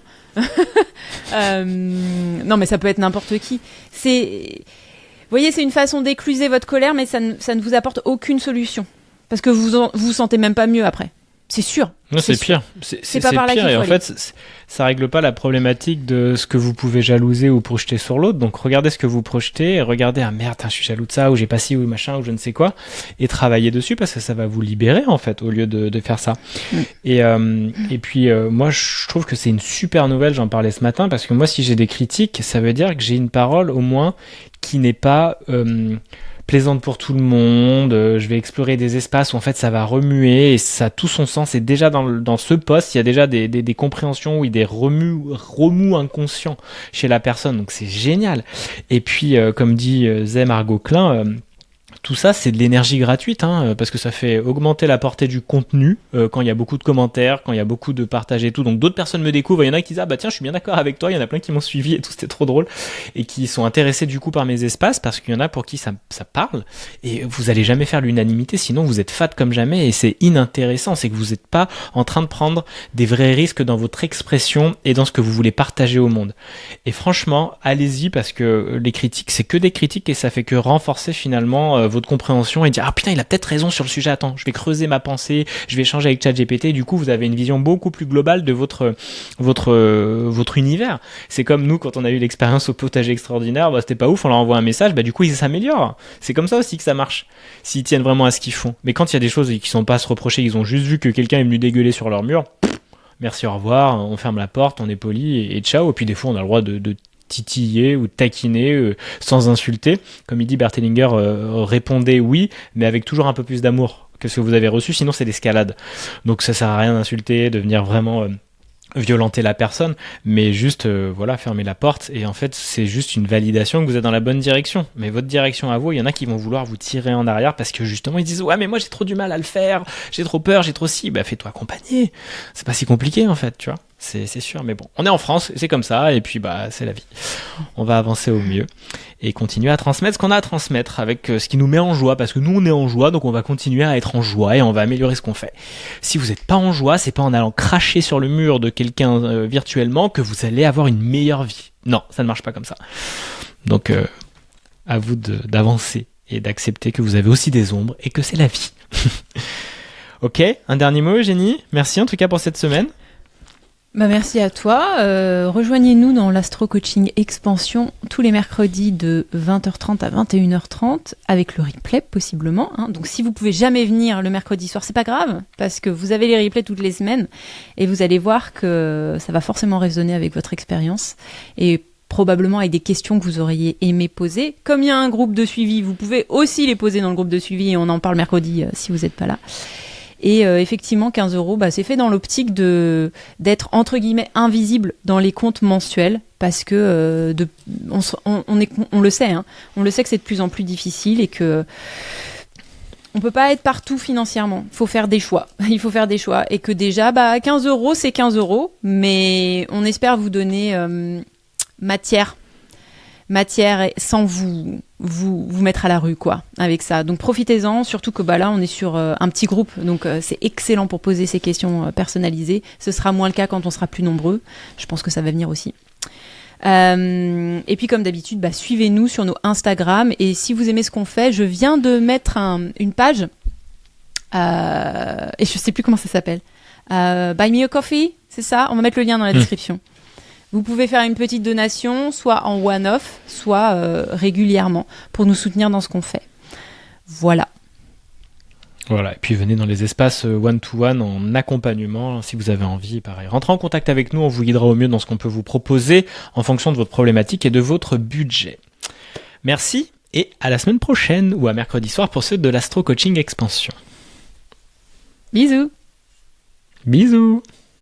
Non mais ça peut être n'importe qui. Vous voyez, c'est une façon d'écluser votre colère, mais ça ne vous apporte aucune solution. Parce que vous vous sentez même pas mieux après. C'est sûr. Non, c'est pire. C'est pas par là pire. qu'il Et faut en aller. fait, ça règle pas la problématique de ce que vous pouvez jalouser ou projeter sur l'autre. Donc, regardez ce que vous projetez et regardez, ah merde, je suis jaloux de ça, ou j'ai pas ci, ou machin, ou je ne sais quoi. Et travaillez dessus parce que ça va vous libérer, en fait, au lieu de faire ça. Et puis, moi, je trouve que c'est une super nouvelle. J'en parlais ce matin parce que moi, si j'ai des critiques, ça veut dire que j'ai une parole, au moins, qui n'est pas plaisante pour tout le monde. Je vais explorer des espaces où en fait ça va remuer et ça a tout son sens. Et déjà dans ce poste, il y a déjà des compréhensions ou des remous inconscients chez la personne. Donc c'est génial. Et puis comme dit Zé Margot Klein, tout ça, c'est de l'énergie gratuite, parce que ça fait augmenter la portée du contenu quand il y a beaucoup de commentaires, quand il y a beaucoup de partages et tout. Donc d'autres personnes me découvrent, il y en a qui disent « Ah bah tiens, je suis bien d'accord avec toi », il y en a plein qui m'ont suivi et tout, c'était trop drôle, et qui sont intéressés du coup par mes espaces, parce qu'il y en a pour qui ça parle, et vous allez jamais faire l'unanimité, sinon vous êtes fat comme jamais, et c'est inintéressant, c'est que vous n'êtes pas en train de prendre des vrais risques dans votre expression et dans ce que vous voulez partager au monde. Et franchement, allez-y, parce que les critiques, c'est que des critiques, et ça fait que renforcer finalement votre compréhension et dire ah putain il a peut-être raison sur le sujet, attends je vais creuser ma pensée, je vais échanger avec ChatGPT. Du coup vous avez une vision beaucoup plus globale de votre univers. C'est comme nous quand on a eu l'expérience au potager extraordinaire, c'était pas ouf, on leur envoie un message, du coup ils s'améliorent. C'est comme ça aussi que ça marche s'ils tiennent vraiment à ce qu'ils font. Mais quand il y a des choses qui sont pas à se reprocher, ils ont juste vu que quelqu'un est venu dégueuler sur leur mur, merci, au revoir, on ferme la porte, on est poli et ciao. Et puis des fois on a le droit de titiller ou taquiner sans insulter. Comme il dit Bert Hellinger, répondez oui, mais avec toujours un peu plus d'amour que ce que vous avez reçu, sinon c'est l'escalade. Donc ça sert à rien d'insulter, de venir vraiment violenter la personne, mais juste fermer la porte. Et en fait c'est juste une validation que vous êtes dans la bonne direction. Mais votre direction à vous, il y en a qui vont vouloir vous tirer en arrière parce que justement ils disent ouais mais moi j'ai trop du mal à le faire, j'ai trop peur, j'ai trop si, fais-toi accompagner, c'est pas si compliqué en fait, tu vois. C'est sûr, mais bon, on est en France, c'est comme ça, et puis c'est la vie. On va avancer au mieux et continuer à transmettre ce qu'on a à transmettre avec ce qui nous met en joie, parce que nous on est en joie, donc on va continuer à être en joie et on va améliorer ce qu'on fait. Si vous n'êtes pas en joie, c'est pas en allant cracher sur le mur de quelqu'un virtuellement que vous allez avoir une meilleure vie. Non, ça ne marche pas comme ça. Donc à vous d'avancer et d'accepter que vous avez aussi des ombres et que c'est la vie. Ok, un dernier mot Eugénie, merci en tout cas pour cette semaine. Merci à toi. Rejoignez-nous dans l'Astro Coaching Expansion tous les mercredis de 20h30 à 21h30 avec le replay possiblement. Donc si vous pouvez jamais venir le mercredi soir, c'est pas grave parce que vous avez les replays toutes les semaines et vous allez voir que ça va forcément résonner avec votre expérience et probablement avec des questions que vous auriez aimé poser. Comme il y a un groupe de suivi, vous pouvez aussi les poser dans le groupe de suivi et on en parle mercredi si vous n'êtes pas là. Et effectivement, 15 €, c'est fait dans l'optique d'être entre guillemets invisible dans les comptes mensuels parce que on le sait, on le sait que c'est de plus en plus difficile et que on peut pas être partout financièrement. Il faut faire des choix. Il faut faire des choix et que déjà, 15 €, c'est 15 €, mais on espère vous donner matière sans vous mettre à la rue quoi avec ça. Donc profitez-en, surtout que là on est sur un petit groupe, donc c'est excellent pour poser ces questions personnalisées. Ce sera moins le cas quand on sera plus nombreux. Je pense que ça va venir aussi. Et puis comme d'habitude, suivez-nous sur nos Instagram et si vous aimez ce qu'on fait, je viens de mettre une page et je sais plus comment ça s'appelle. Buy me a coffee, c'est ça. On va mettre le lien dans la description. Vous pouvez faire une petite donation, soit en one-off, soit régulièrement, pour nous soutenir dans ce qu'on fait. Voilà. Voilà, et puis venez dans les espaces one-to-one en accompagnement, si vous avez envie, pareil. Rentrez en contact avec nous, on vous guidera au mieux dans ce qu'on peut vous proposer, en fonction de votre problématique et de votre budget. Merci, et à la semaine prochaine, ou à mercredi soir pour ceux de l'Astro Coaching Expansion. Bisous. Bisous.